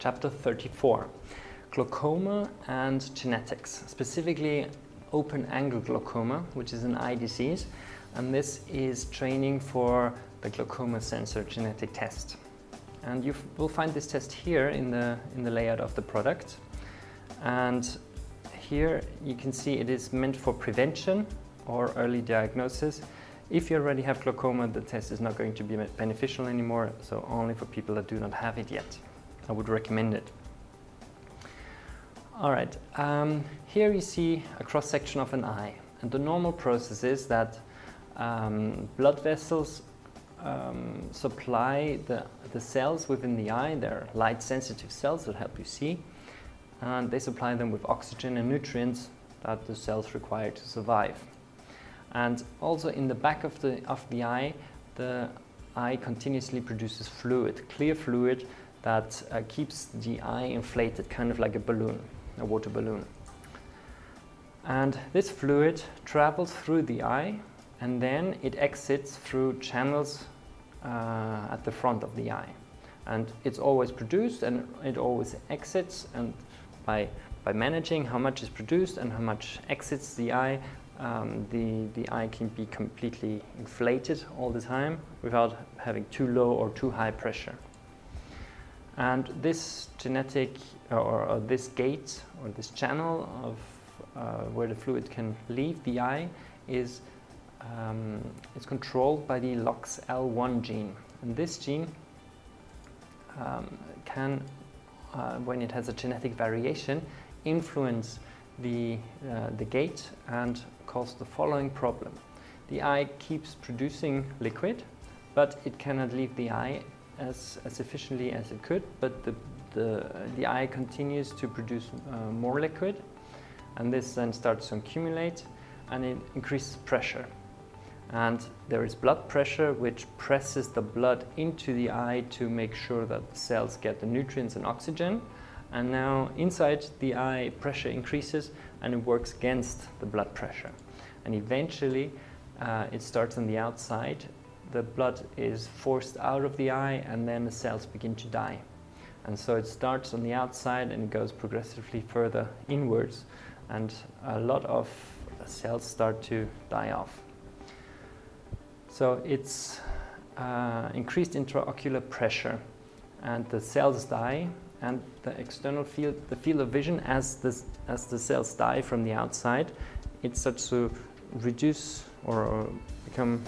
Chapter 34, Glaucoma and Genetics, specifically open-angle glaucoma, which is an eye disease, and this is training for the glaucoma sensor genetic test. And you will find this test here in the layout of the product. And here you can see it is meant for prevention or early diagnosis. If you already have glaucoma, the test is not going to be beneficial anymore, so only for people that do not have it yet. I would recommend it. All right, here you see a cross-section of an eye, and the normal process is that blood vessels supply the cells within the eye. They're light-sensitive cells that help you see, and they supply them with oxygen and nutrients that the cells require to survive. And also in the back of the eye continuously produces fluid, clear fluid, that keeps the eye inflated, kind of like a balloon, a water balloon. And this fluid travels through the eye, and then it exits through channels at the front of the eye. And it's always produced and it always exits, and by managing how much is produced and how much exits the eye, the eye can be completely inflated all the time without having too low or too high pressure. And this genetic or this gate or this channel of where the fluid can leave the eye is controlled by the LOXL1 gene. And this gene can, when it has a genetic variation, influence the gate and cause the following problem. The eye keeps producing liquid, but it cannot leave the eye as efficiently as it could, but the eye continues to produce more liquid, and this then starts to accumulate and it increases pressure. And there is blood pressure, which presses the blood into the eye to make sure that the cells get the nutrients and oxygen. And now inside the eye, pressure increases and it works against the blood pressure. And eventually it starts on the outside. The blood is forced out of the eye, and then the cells begin to die. And so it starts on the outside and it goes progressively further inwards, and a lot of cells start to die off. So it's increased intraocular pressure, and the cells die, and the external field, the field of vision, as the cells die from the outside, it starts to reduce or become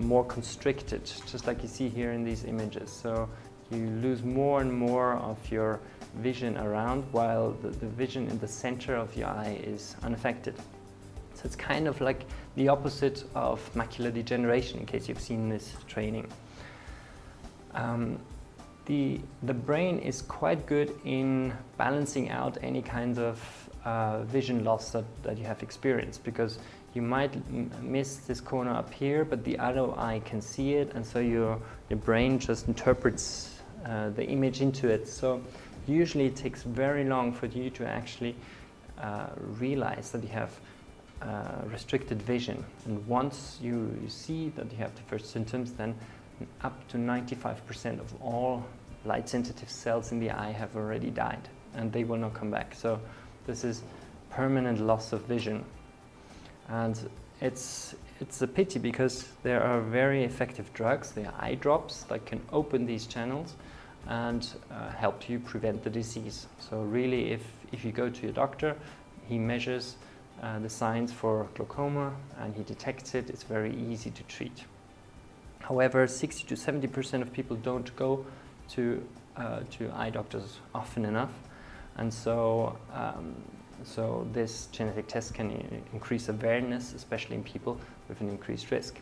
more constricted, just like you see here in these images. So you lose more and more of your vision around, while the vision in the center of your eye is unaffected. So it's kind of like the opposite of macular degeneration, in case you've seen this training. The brain is quite good in balancing out any kind of vision loss that you have experienced, because you might miss this corner up here, but the other eye can see it, and so your brain just interprets the image into it. So usually it takes very long for you to actually realize that you have restricted vision. And once you see that you have the first symptoms, then up to 95% of all light-sensitive cells in the eye have already died, and they will not come back. So this is permanent loss of vision. And it's a pity, because there are very effective drugs. They are eye drops that can open these channels and help you prevent the disease. So really, if you go to your doctor, he measures the signs for glaucoma and he detects it, it's very easy to treat. However, 60 to 70% of people don't go to eye doctors often enough, and so this genetic test can increase awareness, especially in people with an increased risk.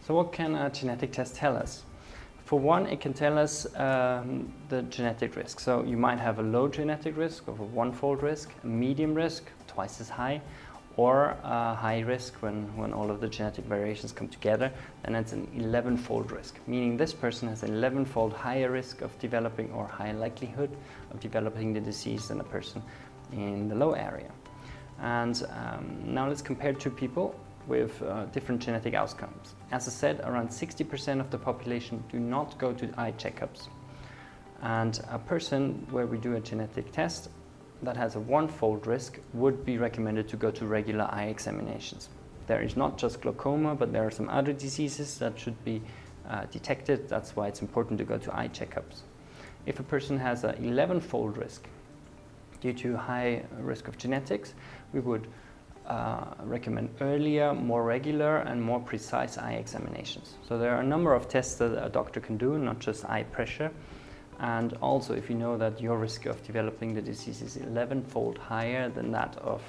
So what can a genetic test tell us? For one, it can tell us the genetic risk. So you might have a low genetic risk, of a one-fold risk, a medium risk, twice as high, or a high risk when all of the genetic variations come together, then it's an 11-fold risk, meaning this person has an 11-fold higher risk of developing, or higher likelihood of developing, the disease than a person in the low area. And now let's compare two people with different genetic outcomes. As I said, around 60% of the population do not go to eye checkups. And a person where we do a genetic test that has a one-fold risk would be recommended to go to regular eye examinations. There is not just glaucoma, but there are some other diseases that should be detected. That's why it's important to go to eye checkups. If a person has an 11-fold risk due to high risk of genetics, we would recommend earlier, more regular and more precise eye examinations. So there are a number of tests that a doctor can do, not just eye pressure. And also, if you know that your risk of developing the disease is 11-fold higher than that of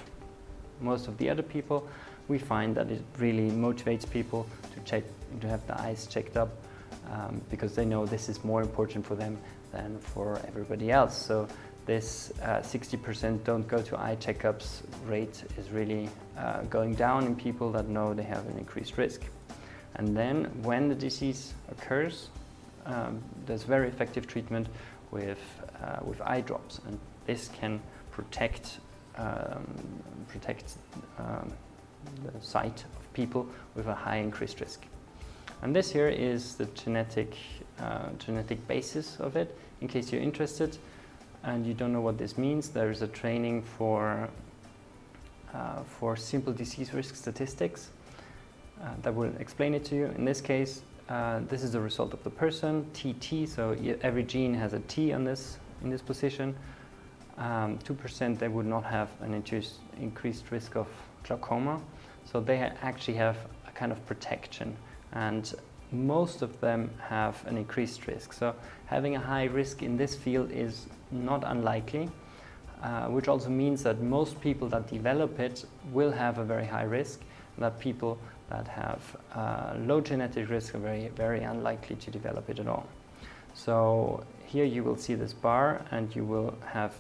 most of the other people, we find that it really motivates people to have the eyes checked up because they know this is more important for them than for everybody else. So this 60% don't go to eye checkups rate is really going down in people that know they have an increased risk. And then when the disease occurs, there's very effective treatment with eye drops, and this can protect the sight of people with a high increased risk. And this here is the genetic basis of it. In case you're interested and you don't know what this means, there is a training for simple disease risk statistics that will explain it to you. In this case, this is the result of the person, TT, so every gene has a T in this position. 2% they would not have an increased risk of glaucoma, so they actually have a kind of protection, and most of them have an increased risk. So having a high risk in this field is not unlikely, which also means that most people that develop it will have a very high risk, and that people that have low genetic risk are very, very unlikely to develop it at all. So here you will see this bar, and you will have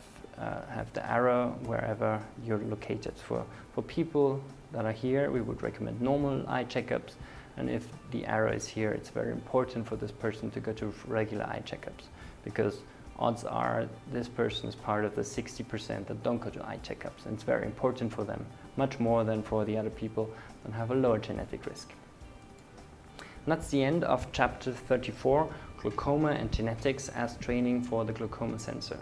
the arrow wherever you're located. For people that are here, we would recommend normal eye checkups, and if the arrow is here, it's very important for this person to go to regular eye checkups, because odds are this person is part of the 60% that don't go to eye checkups, and it's very important for them, much more than for the other people that have a lower genetic risk. And that's the end of chapter 34, Glaucoma and Genetics as Training for the Glaucoma Sensor.